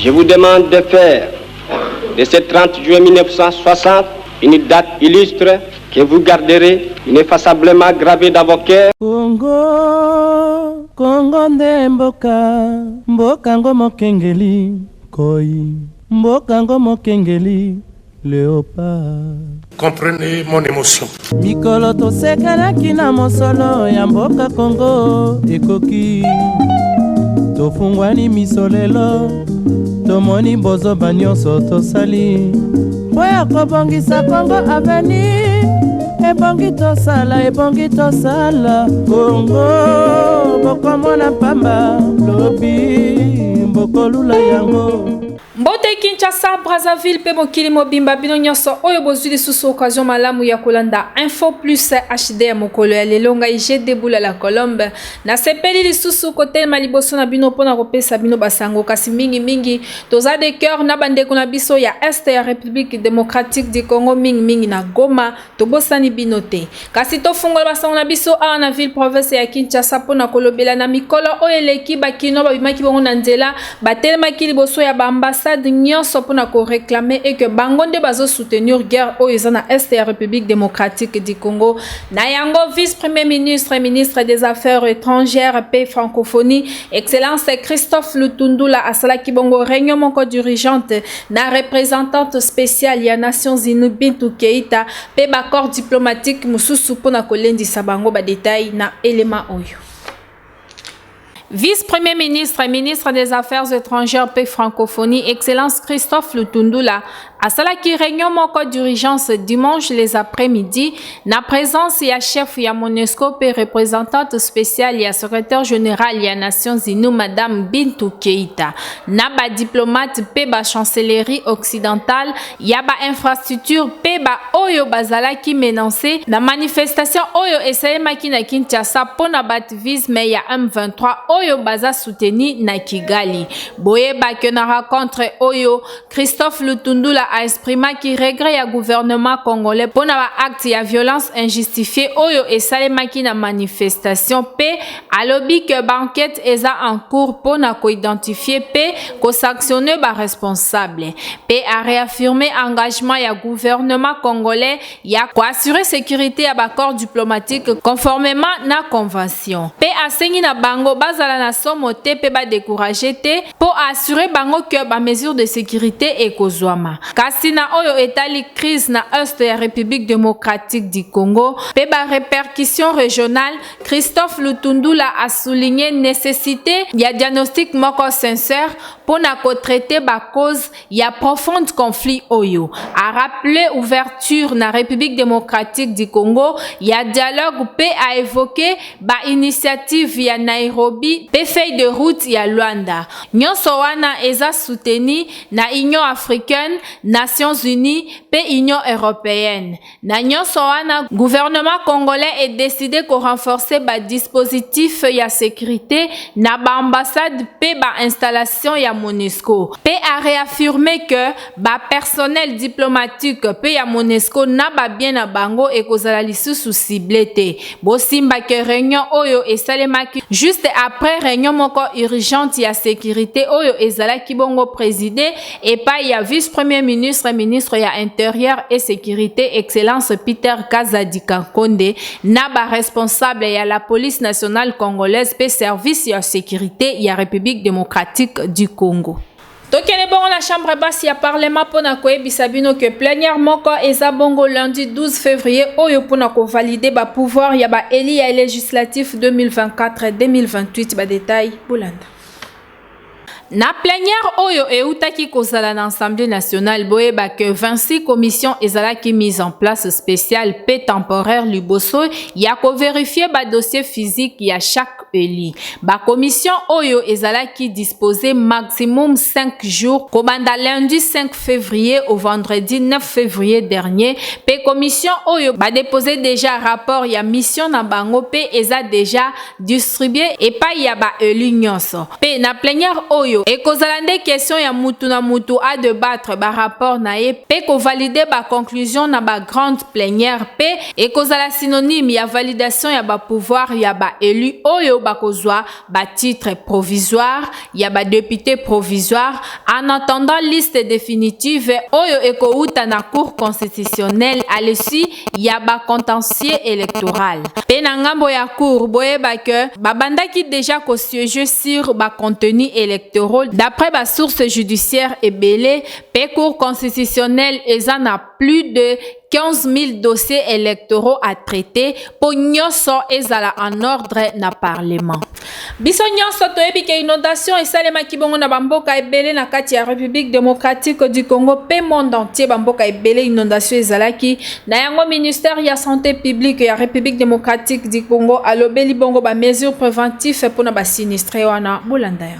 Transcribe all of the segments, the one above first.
Je vous demande de faire de ce 30 juin 1960 une date illustre que vous garderez ineffaçablement gravée dans vos cœurs. Congo, Congo nde mboka, mboka ngo mokengeli, koi, mboka ngo mokengeli, léopard. Comprenez mon émotion. Mikolo tosekanaki na mosolo ya mboka Congo ekoki, tofungwani misolelo, tomoni bozoba nyonso tosali, oya kobongisa Congo avenir. Ebongi tosala Congo bokomona pamba lobi bokolula yango. Mbote Kinshasa, Brazzaville, pe mokili mobimba bino nyonso oyo bozwi lisusu occasion malamu ya kolanda Info Plus HD ya mokolo ya lelo ngai je deboula la Colombe na sepeli lisusu kotelema liboso na bino pona kopesa bino basango kasi mingi toza de cœur na bandeko na biso ya Est ya République démocratique du Congo mingi na Goma tobosani bino te kasi tofungola basango na biso awa na ville province ya Kinshasa pona kolobela na mikolo oyo eleki bakino babimaki bongo na nzela batelemaki liboso ya bambasa nyonso pona ko réclamer et que bangonde bazo soutenir guerre au na Est ya République démocratique du Congo na yango vice-premier ministre et ministre des affaires étrangères paix francophonie excellence Christophe Lutundula asala kibongo réunion moko dirigeante na représentante spéciale ya Nations Unies Bintou Keita pe accord diplomatique mususu pona kolendisa bango ba détail na élément oyo. Vice-premier ministre et ministre des Affaires étrangères et francophonie, Excellence Christophe Lutundula, à Salaki réunion moko d'urgence dimanche les après-midi, na présence ya chef ya MONUSCO et représentante spéciale ya secrétaire général ya Nations Unies Madame Bintou Keita, na ba diplomate pe ba chancellerie occidentale, ya ba infrastructure pe ba oyo bazalaki menacé, na manifestation oyo esalemaki na Kinshasa pona bativisme ya M23 oyo baza soutenu na Kigali. Boye que na rencontre oyo Christophe Lutundula a exprimé qui regret ya gouvernement congolais pour na acte ya violence injustifiée oyo esalemaki na manifestation pe alobi que banquette eza en cours pour na ko identifier pe ko sanctionner ba responsable pe a réaffirmé engagement ya gouvernement congolais ya ko assurer sécurité ya accord diplomatique conformément na convention pe asengi na bango bazala na somo te pe ba décourager te pour assurer bango que ba mesure de sécurité ekozwama kasi na oyo etali crise na Est ya République démocratique du Congo pe ba répercussion régionale Christophe Lutundula a souligné nécessité ya diagnostic moko sincère pour na ko traiter ba cause ya profond conflit oyo a rappelé ouverture na République démocratique du Congo ya dialogue pe a évoqué ba initiative ya Nairobi pe feuille de route ya Luanda nyonso wana eza soutenu na Union africaine Nations Unies pe Union européenne na nyonso wana gouvernement congolais est décidé ko renforcer ba dispositif ya sécurité na ba ambassade pe ba installation ya MONUSCO pe a réaffirmé que ba personnel diplomatique pe ya MONUSCO na ba bien na bango et kozala lisusu ciblé te bosimba ke réunion oyo esalemaki juste après réunion moko urgente ya sécurité oyo ezalaki bongo présidé et pa ya vice-premier ministre ya intérieur et sécurité excellence Peter Kazadika Konde na ba responsable ya la police nationale congolaise pe service ya sécurité ya République démocratique du Congo. Tokele bongo la chambre basse ya parlement pona koyebisa bino que plénière moko eza bongo lundi 12 février oyo pona ko valider ba pouvoir ya ba éli ya législatif 2024-2028 ba détail bolanda. Na plénière oyo eutaki kozala na Assemblée nationale boyeba que 26 commissions ezalaki mise en place spéciale pe temporaire liboso ya ko vérifier ba dossier physique ya chaque élu. Ba commission oyo ezalaki disposé maximum 5 jours kobanda lundi 5 février au vendredi 9 février dernier pe commission oyo ba déposé déjà rapport ya mission na bango pe eza déjà distribué et pa ya ba élu nyonso. Pe na plénière oyo et kozala nde question ya mutu na mutu a débattre ba rapport na ye pe ko valider ba conclusion na ba grande plénière pe et kozala synonyme ya validation ya ba pouvoir ya ba élu oyo oyo bakozwa ba titre provisoire ya ba député provisoire en attendant liste définitive oyo ekouta na cour constitutionnelle à l'issue ya ba contentieux électoral. Pe na ngambo ya cour boyeba que babandaki déjà ko siéger sur ba contenu électoral d'après ba source judiciaire ebele pe cour constitutionnelle eza na plus de 15 000 dossiers électoraux à traiter pour nyonso ezala en ordre na parlement. Biso nyonso toyebi ke inondation esalemaki bongo na bamboka ebele na kati ya République démocratique du Congo pe monde entier bamboka ebele inondation ezalaki na yango ministère ya santé publique ya République démocratique du Congo alobeli bongo ba mesures préventives pour na ba sinistre wana bolanda ya.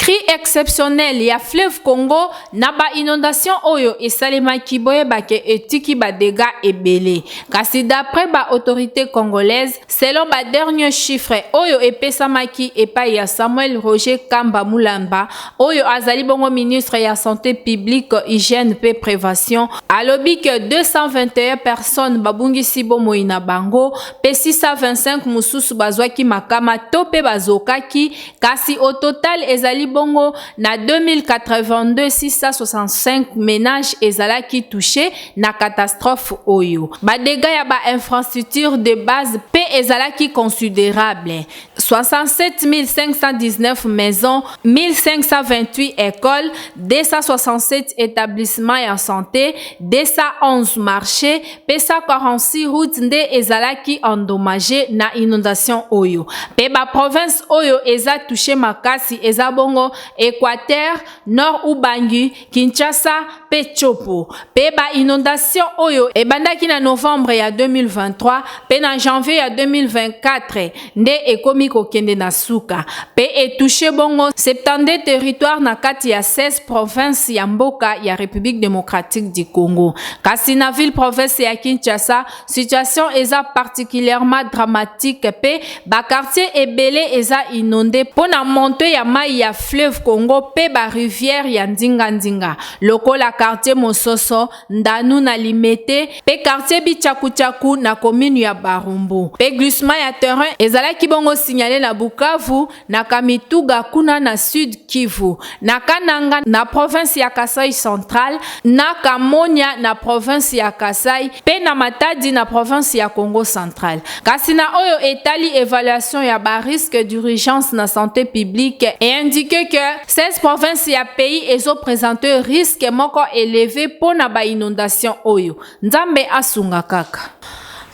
Cri exceptionnel ya fleuve Congo na ba inondation oyo esalemaki boyebake etiki ba dégâts ebele. Kasi d'après ba autorité congolaise, selon ba dernier chiffre oyo epesamaki epai ya Samuel Roger Kamba Mulamba, oyo azali bongo ministre ya santé publique, hygiène pe prévention, alobi que 221 personnes babungisi bomoi na bango, pe 625 mususu bazwaki makama to pe bazokaki, kasi au total ezali bongo na 2082 665 ménages ezalaki touchés na catastrophe oyo. Ba dégâts ya ba infrastructure de base pe ezalaki considérable. 67 519 maisons, 1528 écoles, 267 établissements en santé, 211 marchés, pe 146 routes nde ezalaki endommagées na inondation oyo. Pe ba province oyo eza touché makasi eza bongo Équateur, Nord Ubangi, Kinshasa, pe Chopo. Pe ba inondation oyo ebandaki na novembre ya 2023 pe na janvier ya 2024 nde ekomi kokende na suka. Pe etouché bongo 72 territoires na kati ya 16 provinces ya mboka ya République démocratique du Congo. Kasi na ville province ya Kinshasa, situation eza particulièrement dramatique pe ba quartier ebele eza inondé pona montée ya mai ya fleuve Congo pe ba rivière ya Ndinga lokola quartier Mososo, Ndanu na Limete pe quartier Bichakuchaku na commune ya Barumbu. Pe glissement ya terrain ezalaki bongo signalé na Bukavu, na Kamituga kuna na Sud Kivu, na Kananga na province ya Kasai Central, na Kamonia na province ya Kasai pe na Matadi na province ya Congo Central. Kasi na oyo etali évaluation ya ba risque d'urgence na santé publique et indiqué que 16 provinces ya pays ezo présenter risque moko élevé pour na ba inondation oyo. Nzambe asunga kaka.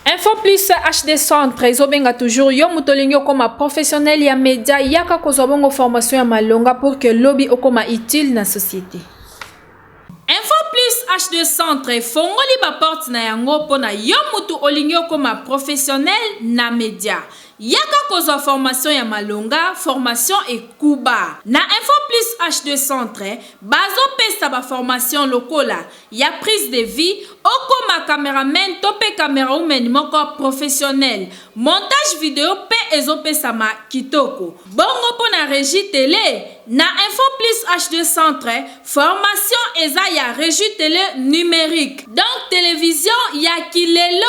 Info plus HD Centre ezobenga toujours yo mutolingi okoma professionnel ya média yaka kozwa bongo formation ya malonga pour que lobby okoma utile na société. Info plus HD Centre fongoli ba porte na yango pona yo mutu olingi okoma professionnel na média. Yaka kozwa formation ya malonga, formation et kuba. Na Info plus HD Centre, bazo pesa ba formation lokola, ya prise de vie, okoma cameraman tope camera woman moko professionnel, montage vidéo pe ezo pesa ma kitoko. Bongo po na régie télé, na Info plus HD Centre, formation eza ya régie télé numérique. Donc télévision ya kilelo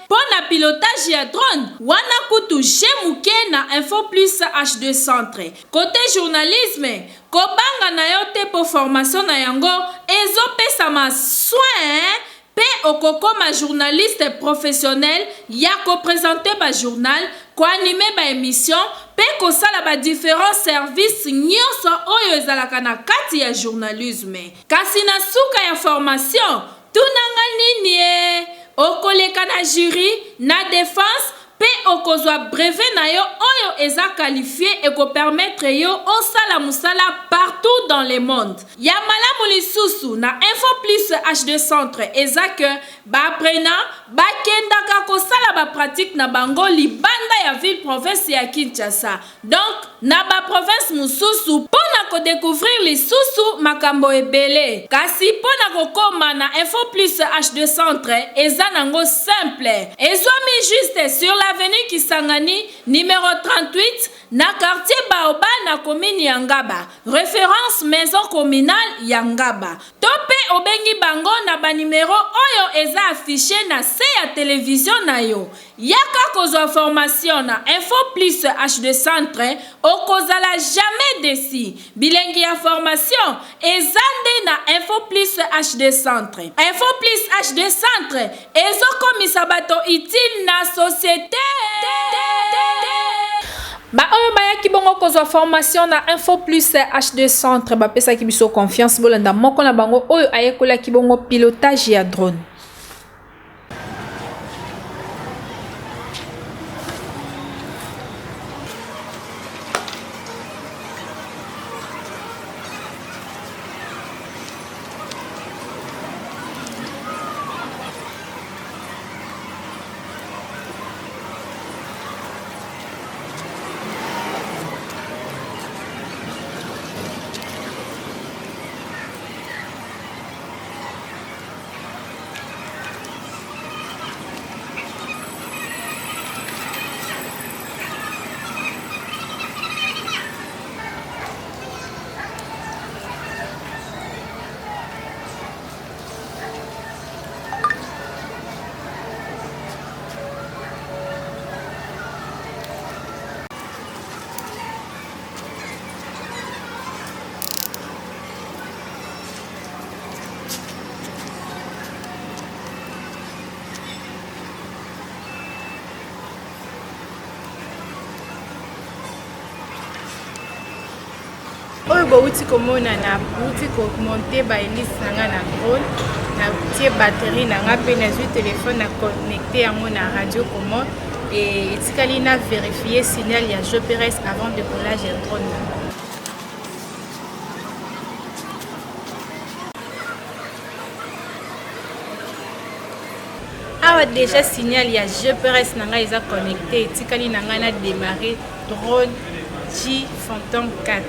po na pilotage ya drone, wana kutu jemuke na Info plus HD Centre. Côté journalisme, kobanga na yo te po formation na yango ezo pesa ma soin pe okokoma journaliste professionnel ya ko présenter ba journal, ko animer ba émission pe ko sala ba différents services nyonso oyo ezalaka na kati ya journalisme. Kasi na suka ya formation tunanga nini okoleka na jury na défense pe okozwa brevet na yo oyo eza qualifié et ko permettre yo osala musala partout dans le monde. Ya malamu lisusu na Info plus HD Centre eza que ba apprenant ba kendaka ko sala ba pratique na bango libanda ya ville province ya Kinshasa. Donc na ba province mususu pona découvrir les sous makambo ebele. Kasi pona kokoma na Info Plus H2 Centre, eza nango simple. Ezwami juste sur l'avenue Kisangani, numéro 38, na quartier Baoba na commune Yangaba. Référence maison communale Yangaba. Tope obengi bango na ba numéro oyo eza affiché na se ya télévision na yo. Yaka kozwa formation na Info Plus H2 Centre, okozala jamais déçu. Bilengi ya formation ezande na Info Plus H2 Centre. Info Plus H2 Centre ezokomisa bato utile na société. Ba oyo bayaki bongo kozwa formation na Info Plus H2 Centre bapesaki biso confiance bolanda moko na bango oyo ayekolaki bongo pilotage ya drone. oyo bauti komona na bauti komonte ba hélice nanga na drone na tie batterie nanga pe na zwi téléphone na connecté yango na radio commande et etikali na vérifier signal ya GPS avant décollage ya drone. Awa déjà signal ya GPS nanga eza connecté etikali nanga na démarrer drone G Phantom 4.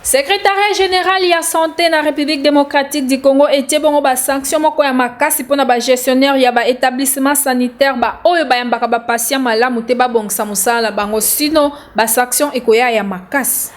Secrétariat général ya santé na République démocratique du Congo etie bongo ba sanction moko ya makasi pona ba gestionnaire ya ba établissement sanitaire ba oyo ba yambaka ba patient malamu te ba bongisa musala bango sino ba sanction ekoya ya makasi.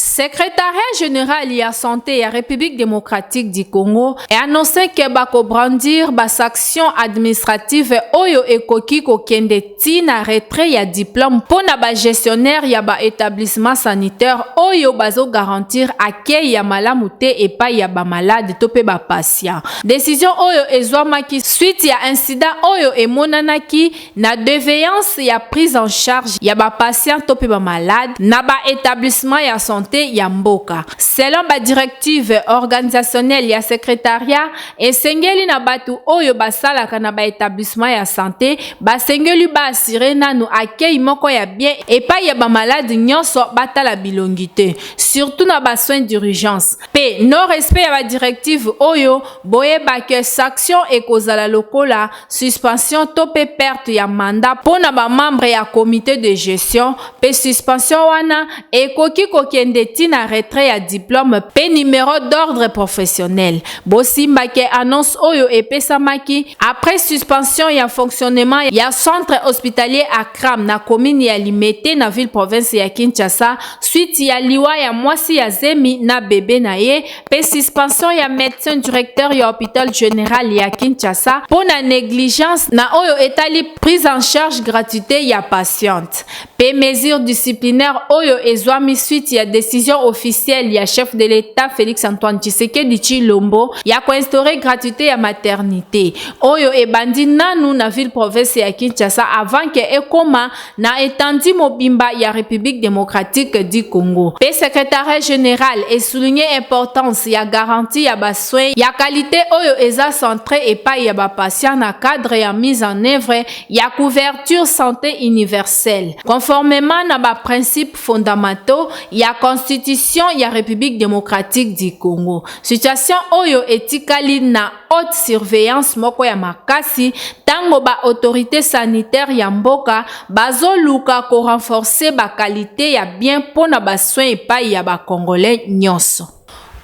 Secrétariat général ya santé ya République démocratique du Congo a annoncé que bako brandir ba sanction administrative oyo ekoki kokende tina retrait ya diplôme pona ba gestionnaire ya ba établissement sanitaire oyo bazo garantir accueil ya malamu te epai ya ba malade to pe ba patient. Décision oyo ezwamaki suite ya incident oyo emonanaki na défaillance ya prise en charge ya ba patient to pe ba malade na ba établissement ya santé ya mboka. Selon ba directive organisationnelle ya secrétariat esengeli na batu oyo basalaka na ba établissement ya santé basengeli ba assurer nanu accueil moko ya bien epai ya ba malade nyonso batala bilongité surtout na ba soins d'urgence. Pe non respect ya ba directive oyo boyeba que sanction ekozala lokola suspension to pe perte ya mandat pona ba membre ya comité de gestion pe suspension wana ekoki kokende tina retrait ya diplôme pe numéro d'ordre professionnel. Bosimba ke annonce oyo epesamaki après suspension ya fonctionnement ya centre hospitalier Akram na commune ya Limete na ville province ya Kinshasa suite ya liwa ya mwasi ya Zemi na bébé na ye pe suspension ya médecin directeur ya hôpital général ya Kinshasa pona négligence na oyo etali prise en charge gratuité ya patiente pe mesure disciplinaire oyo ezwami suite ya décision décision officielle ya chef de l'État Félix Antoine Tshisekedi Tshilombo ya instaurer gratuité ya maternité oyo ebandi nanu na ville province ya Kinshasa avant que ekoma na étendue mobimba ya République démocratique du Congo. Le secrétaire général a souligné l'importance ya garantie ya soins ya qualité oyo eza centré et pas ya patient na cadre ya mise en œuvre ya couverture santé universelle conformément na principes fondamentaux ya constitution ya République démocratique du Congo. Situation oyo etikali na haute surveillance moko ya makasi tango ba autorité sanitaire ya mboka bazoluka ko renforcer ba qualité ya bien pona ba soins epai ya ba congolais nyonso.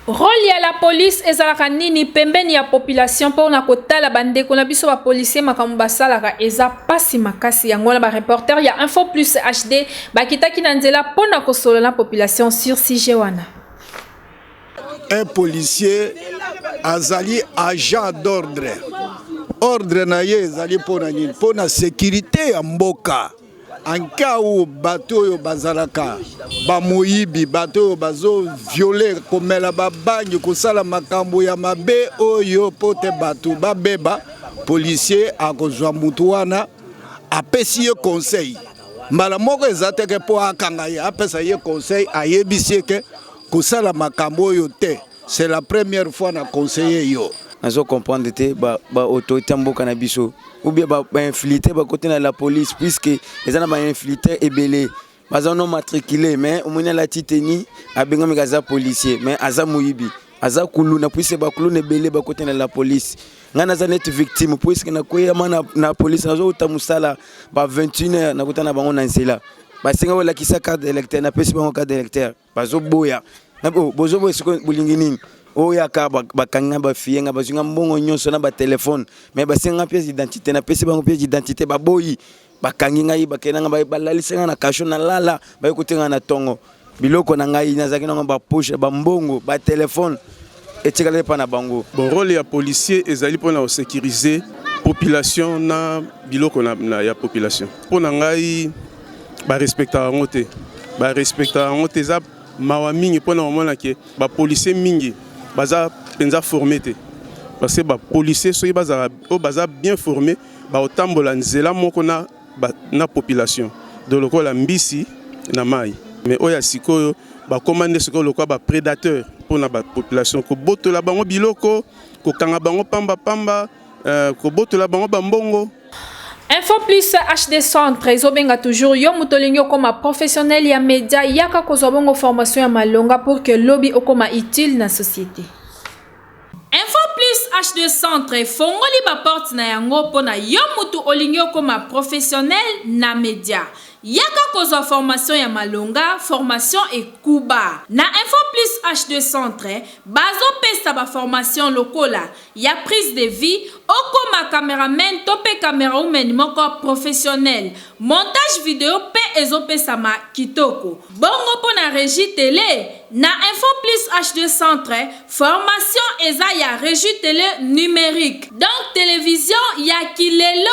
Rôle ya la police ezalaka nini pembeni ya population pour na kotala bandeko na biso ba policier makambo basalaka eza pasi makasi yango na ba reporter ya Info Plus HD bakitaki na nzela pona kosolo na population sur sujet wana. Un policier azali agent d'ordre. Ordre na ye ezali pona nini? Pona sécurité ya mboka. En cas où bateau yo bazalaka ba moyibi bateau yo bazo violer komela ba bangi kosala makambo ya mabe oyo pote bateau ba beba policier akozwa mutu wana apesi ye conseil mbala moko ezateke po akanga ye apesa ye conseil ayebisi ke kosala makambo oyo te. C'est la première fois na conseiller yo. Nazo comprendre te ba autorité mboka na biso ou bien ba infiltré ba côté na la police puisque les ana ba infiltré ebele baza non matriculé mais au moins la titeni abenga mikaza policier mais aza muyibi aza kuluna puisque ba kuluna ebele ba côté na la police ngana za net victime puisque na koya na police nazo utamusala ba 21h na kotana bango na nsela ba singa wala kisa carte d'électeur na pesi bango carte d'électeur bazo boya na bozo boya siko bulingini oya ka bakanga ba fienga bazunga mbongo nyonso na ba téléphone mais basenga pièce d'identité na pesi bango pièce d'identité baboyi bakangi ngai bakenanga balalisenga na kasho na lala bayokutenga na tongo biloko na ngai nazaki na ba poche ba mbongo ba téléphone etikale pa na bango. Bon rôle ya policier ezali pona sécuriser population na biloko na ya population pona ngai ba respecta ngote za mawa mingi pona omona ke ba policier mingi baza penza formé te parce que ba policier soki baza bien formé ba otambola nzela moko na population de lokola mbisi na mai mais oya sikoyo ba commande sikoyo lokola ba prédateur pour na ba population ko botola bango biloko ko kanga bango pamba ko botola bango bambongo. Info Plus HD Centre ezobenga toujours yo mutolingi okoma professionnel ya média yaka kozwa bongo formation ya malonga pour que lobby okoma utile na société. Info Plus HD Centre fongoli ba porte na yango pona yo mutu olingi okoma professionnel na média yaka kozwa formation ya malonga formation ekuba na Info Plus HD Centre bazo pesa ba formation lokola ya prise de vie okoma cameraman tope camera woman moko professionnel montage vidéo pe ezopesa ma kitoko bongo pona régie télé na Info Plus HD Centre formation eza ya régie télé numérique donc télévision ya kilelo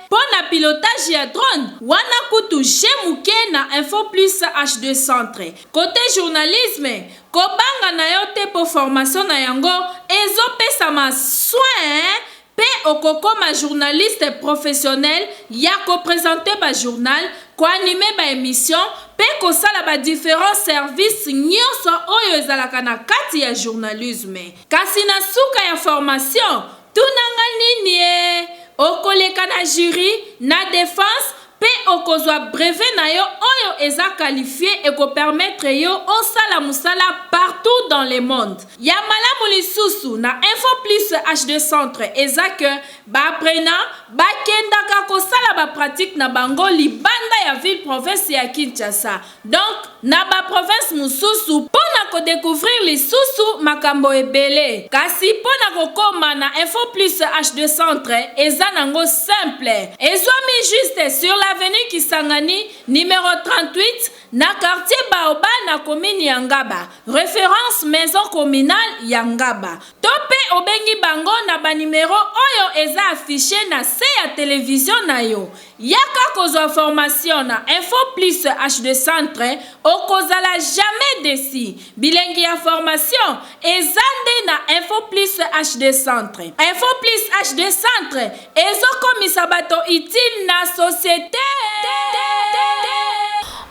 pona pilotage ya drone wana kutu jemuke na Info Plus HD Centre côté journalisme kobanga na yo te po formation na yango ezopesa ma soin pe okokoma journaliste professionnel ya ko présenter ba journal ko animer ba émission pe ko sala ba différents services nyonso oyo ezalaka na kati ya journalisme kasi na suka ya formation tunanga nini okoleka na jury na défense pe okozwa brevet na yo oyo eza qualifié et ko permettre yo osala musala partout dans le monde. Ya malamu lisusu na Info Plus HD Centre eza que ba apprenant ba kendaka kosala ba pratique na bango libanda ya ville province ya Kinshasa. Donc na ba province mususu pona ko découvrir lisusu makambo ebele. Kasi pona kokoma na Info Plus HD Centre eza nango simple. Ezwami juste sur l'avenue Kisangani numéro 38 na quartier Baoba na commune Yangaba, référence maison communale Yangaba. Topé obengi bango na ba numéro oyo eza affiché na se ya télévision na yo. Yaka kozwa formation na Info Plus HD Centre, okozala jamais déçu. Bilengi ya formation ezande na Info Plus HD Centre. Info Plus HD Centre ezokomisa bato utile na société.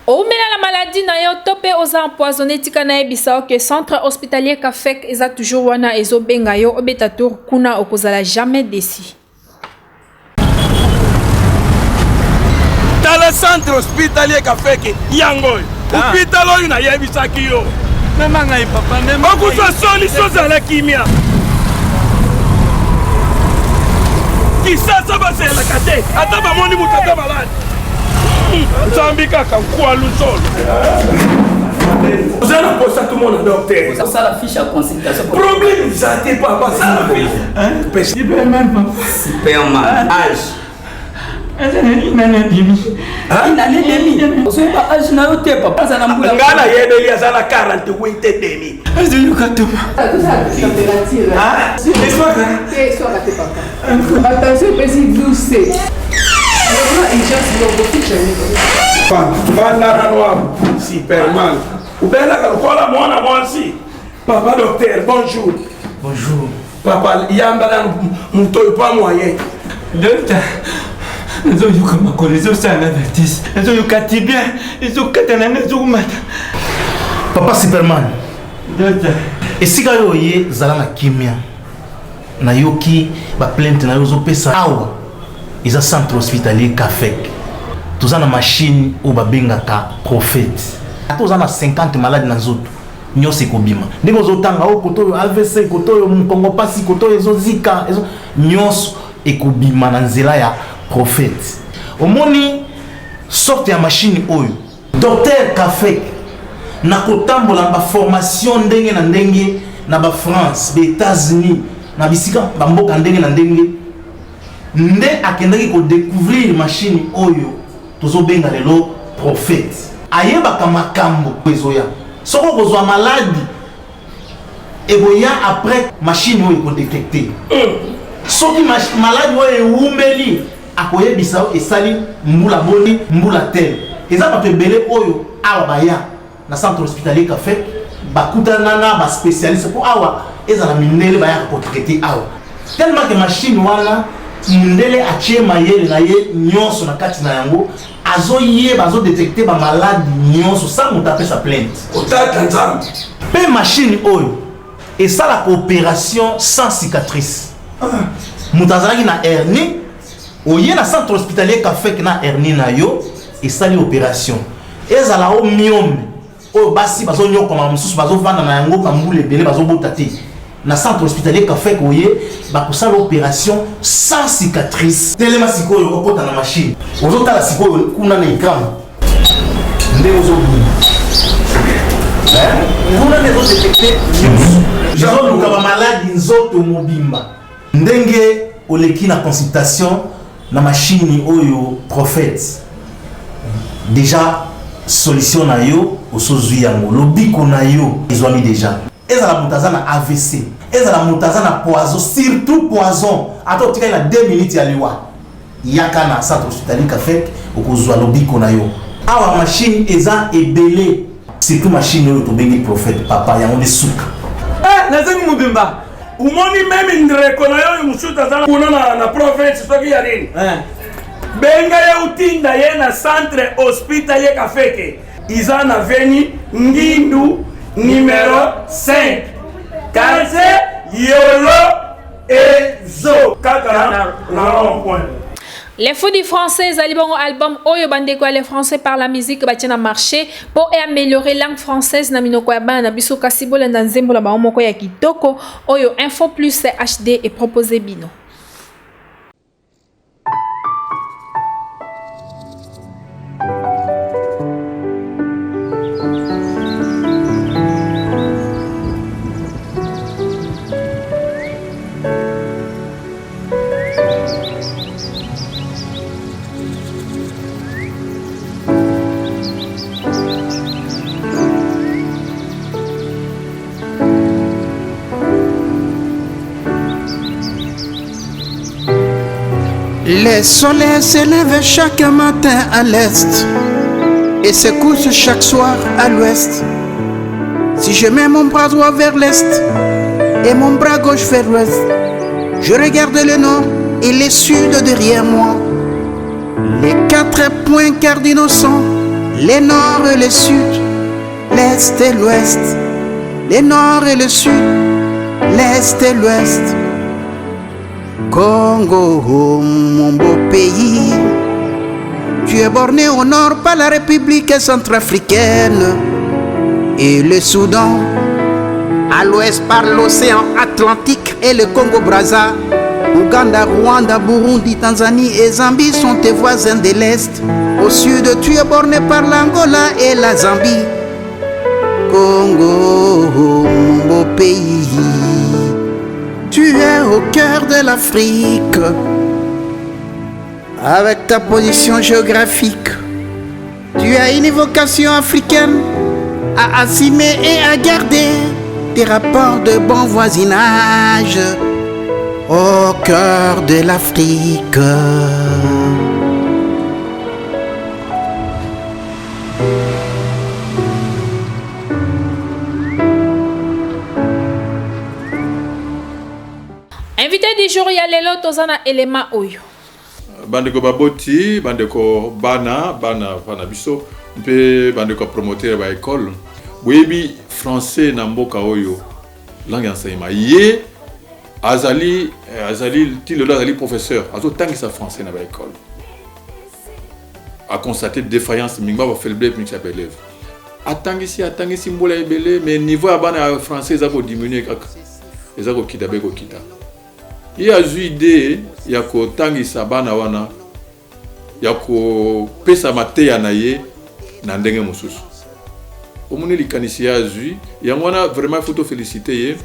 Omela la maladie na yo topé oza empoisonné tika na ebisa que centre hospitalier Kafek eza toujours wana ezo benga yo obeta tour kuna okozala jamais déçu. Dans le centre hospitalier Kafek yango hôpital oyo na yebisaki yo mema ngai papa mema okuzwa solution za la kimia kisasa basela kate ata bamoni mutata malade Zambi kaka kwa lusolo. Vous allez poser tout le monde docteur. Ça la fiche à consultation. Problème ça t'es pas ça la fiche. Superman papa. Superman. Âge. Une année et demie. Une année et demie. Vous savez pas âge na yote papa ça na mbula. Ngala yebeli azala 48 et demi. Est-ce que katoma? Température. Ah, c'est quoi papa. Attention petit 12. Superman. Papa docteur, bonjour. Bonjour. Papa, il y a un pas moyen. Docteur, ils ont eu comme un collègue, ils ont avertis. Ils ont eu qu'à bien, ils ont qu'à Papa Superman. Docteur. Et si vous avez zala kimia, na yoki ba plainte na yozo pesa awa. Ils ont centre hospitalier Kafek. Tous en machine ou babengaka prophète. Tous en 50 malades dans autres. Nyo sekobima. Ndenge ozotanga o koto yo AVC, koto yo Mukongo pasi, koto yo Zika, nyos ekobima na nzela ya prophète. Omoni sorte ya machine oyo. Docteur Kafek na kotambola ba formation ndenge na ndenge na ba France, ba États-Unis, na bisika ba mboka ndenge na ndenge. Nde akendaki ko découvrir machine oyo tozo benga lelo prophète ayeba kamakambo ezoya soko kozwa maladie eboya après machine oyo ko détecter soki maladie oyo eumbeli akoyebisa esali mbula boni mbula tel eza bato ebele oyo awa baya na centre hospitalier Kafek bakutana na ba spécialiste pour awa ezala mindele baya ko traiter awa tellement que machine wana mundele achie mayele na ye nyonso na kati na yango azoyeba azo détecter ba malade nyonso sans monter sa plainte otata nzambe pe machine oyo et ça la coopération sans cicatrice mutazalaki na hernie oye na centre hospitalier Kafek na hernie na yo et ça li opération ezala o myome oyo basi bazo nyokoma mususu bazo vanda na yango kambule belé bazo botati na centre hospitalier Kafek oye bakosala l'opération sans cicatrice telema sikoyo okota na machine ozotala sikoyo kuna na écran nde ozobuna kuna nde ozodetecte ezoluka bamaladi nzoto mobimba ndenge oleki na consultation na machine oyo prophète déjà solution na yo osozwi yango lobiko na yo ezwami déjà ezala mutaza na AVC ezala mutaza na poison surtout poison ato tika na 2 minutes ya liwa yaka na centre hospitalier Kafek okozwa lobiko na yo awa machine eza ebele surtout machine oyo to bengi prophète papa yango de suka nazemi mubimba umoni meme ndreko na yo musuta zana kuna na prophète soki ya nini benga ya utinda ye na centre hospitalier Kafek iza na veni Ngindu numéro 5 quartier Yolo et Zo kaka na rond-point. Les fous du français Alibongo album Oyo Bandeko les français par la musique batina marché pour améliorer langue française na minoko ya bana biso kasibola na nzembo la ba moko ya kitoko Oyo Info Plus HD et proposé bino. Le soleil se lève chaque matin à l'est et se couche chaque soir à l'ouest. Si je mets mon bras droit vers l'est et mon bras gauche vers l'ouest, je regarde le nord et le sud derrière moi. Les 4 points cardinaux sont le nord et le sud, l'est et l'ouest. Le nord et le sud, l'est et l'ouest. Congo, mon beau pays, tu es borné au nord par la République centrafricaine et le Soudan, à l'ouest par l'océan Atlantique et le Congo-Brazza. Ouganda, Rwanda, Burundi, Tanzanie et Zambie sont tes voisins de l'Est. Au sud, tu es borné par l'Angola et la Zambie. Congo, mon beau pays, tu es au cœur de l'Afrique. Avec ta position géographique, tu as une vocation africaine à assumer et à garder des rapports de bon voisinage au cœur de l'Afrique. Invité du jour, il y a Lelo Tozana Elema Oyo. Bandeko baboti, bandeko bana biso, mpe bandeko promoteur ba école. Boyebi français na mboka oyo, langue enseignement. Ye azali tilelo azali professeur, azo tangisa français na ba école. A constaté défaillance mingba ba faiblesse mix ba élève. Atangisi mbola ebele, mais niveau ya bana français za ko diminuer kaka. Eza ko kita be ko kita. Il y a une idée, il y a ko tangisa bana wana, il y a ko pesa mateya na ye na ndenge mususu. Omuni likanisi ya azui, yangwana vraiment faut te féliciter ye.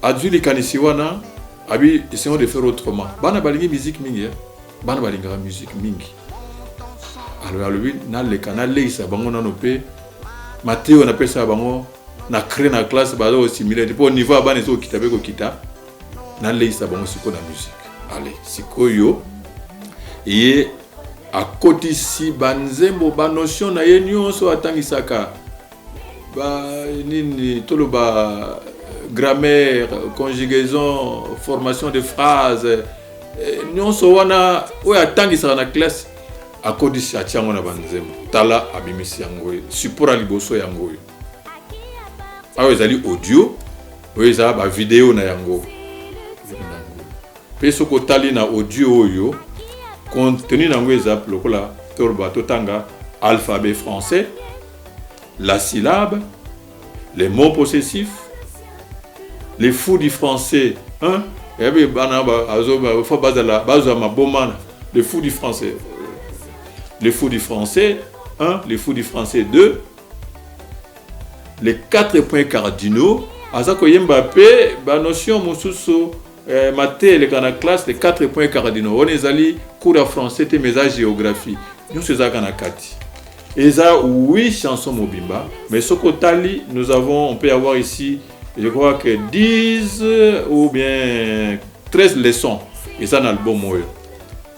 Azui likanisi wana abi essayons de faire autrement. Bana balingi musique mingi, bana balinga musique mingi. Alors lui na le canal leisa bango na nope Mateo na pesa bango na créer na classe bazo similaire pour niveau bana so kitabe ko kita. Na leisa bango siko na musique. Allez, siko yo ye a côté si banzembo ba notion na ye nyonso atangisaka ba nini toloba grammaire, conjugaison, formation de phrases nyonso wana oya atangisaka na classe a côté si atiango na banzembo tala abimisi yango support liboso yango ayo ezali audio oyo ezala ba vidéo na yango. Pe soko tali na audio oyo contenu nango ezap lokola torba totanga alphabet français, la syllabe, les mots possessifs, les fous du français, hein, et bien banaba azoba faut bazala bazama bomana les fous du français. Les fous du français 1, les fous du français 2, les 4 points cardinaux azako yemba pe ba notion mususu maté les kana classe les 4 points cardinaux on ezali cours de français te message géographie nous c'est ça kana kati eza 8 chansons mobimba mais sokotali nous avons on peut avoir ici je crois que 10 ou bien 13 leçons et ça dans l'album moyo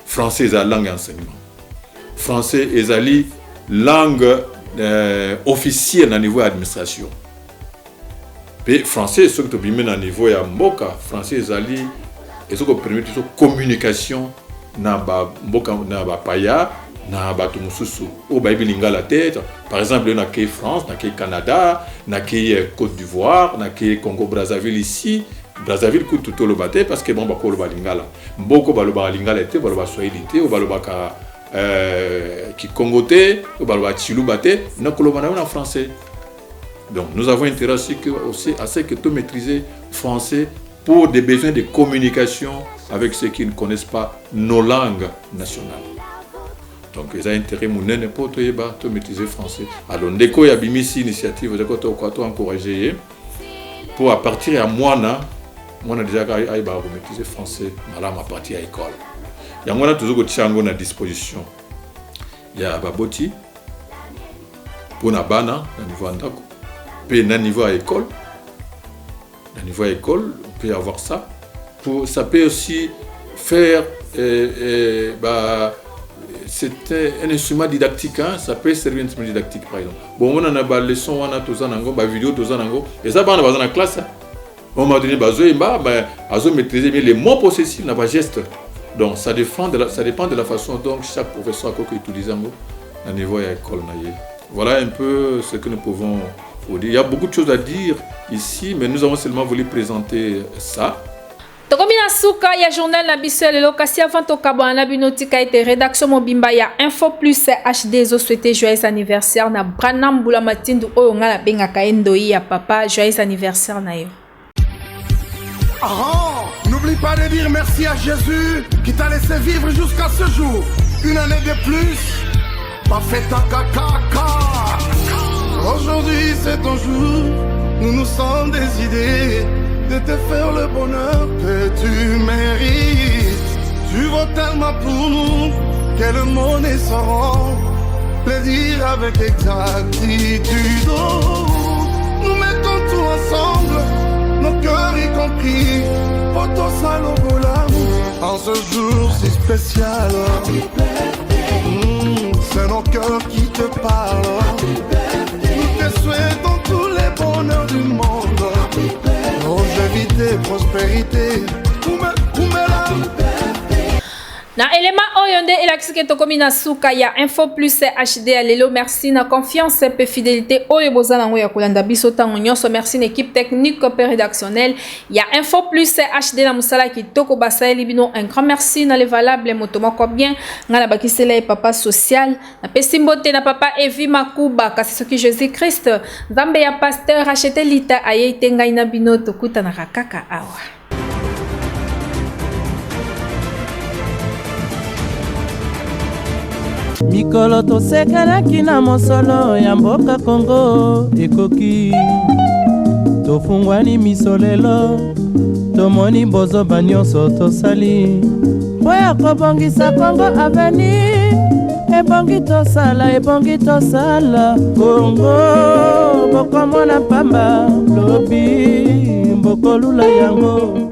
français est la langue enseignement français ezali langue officielle au niveau administration. Et français, ce que tu as niveau ya mboka, français ezali, et ce qui permet de communication na ba mboka na ba paya na ba tumususu. Au ba bilinga la tête, par exemple na ke France, na ke Canada, na ke Côte d'Ivoire, na ke Congo Brazzaville ici, Brazzaville ku tout le baté parce que bon ba ko le balingala. Mboko ba le balingala té, ba le swahili té, ou ba le ka qui congoté, ou ba le chiluba té, na ko le en français. Donc nous avons intérêt aussi à ce que tu maîtrises français pour des besoins de communication avec ceux qui ne connaissent pas nos langues nationales. Donc ils ont intérêt pour te maîtriser français. Alors ndeko ya bimisi initiative de ko encourager pour à partir à moi déjà ay ba maîtriser français malama à partir à école. Ya moi toujours ko tchango na disposition. Ya baboti pour na bana na niveau ndako. Puis, à niveau à école, on peut avoir ça. Ça peut aussi faire c'était un instrument didactique, hein, ça peut servir un instrument didactique par exemple. Bon, on a des leçons, on a tous des vidéos, et ça, on a dans la classe. On m'a donné besoin maîtriser les mots possessifs, n'a pas geste. Donc ça dépend de la façon dont chaque professeur a utilisé à niveau de l'école. Voilà un peu ce que nous pouvons vous dire. Il y a beaucoup de choses à dire ici, mais nous avons seulement voulu présenter ça. Tokomina suka ya journal na biso ya lelo kasi avant tokabwana na binotika ete rédaction mobimba ya Info Plus HD zo souhaiter joyeux anniversaire na Branham Bula Matindu oyo nga na bengaka endoi ya papa, joyeux anniversaire na yo. N'oublie pas de dire merci à Jésus qui t'a laissé vivre jusqu'à ce jour. Une année de plus, pas fait ta caca. Aujourd'hui c'est ton jour, nous nous sommes des idées de te faire le bonheur que tu mérites. Tu vaux tellement pour nous que le monde est sans plaisir avec exactitude. Nous mettons tout ensemble, nos cœurs y compris, photo salobola, en ce jour si spécial. C'est nos cœurs qui te parlent. Nous te souhaitons tous les bonheurs du monde. Longévité, prospérité, na elema oyo nde elakisiki tokomi na suka ya Info Plus HD ya lelo. Merci na confiance et fidélité oyo boza nango ya kolanda biso tango nyonso. Merci na équipe technique et rédactionnelle ya Info Plus HD na musala kitoko basaeli bino. Un grand merci na le valable motoma ko bien ngala bakisela e papa social na pesimbote na papa Evi Makuba kasi soki Jésus Christ nzambe ya pasteur acheter lita aye tengai na bino tokuta na kaka awa. mikolo tosekanaki na mosolo ya mboka Kongo ekoki tofungwani misolelo tomoni bozoba nyonso tosali po ya kobongisa Kongo aveni ebongi tosala Kongo bokomona pamba lobi bokolula yango.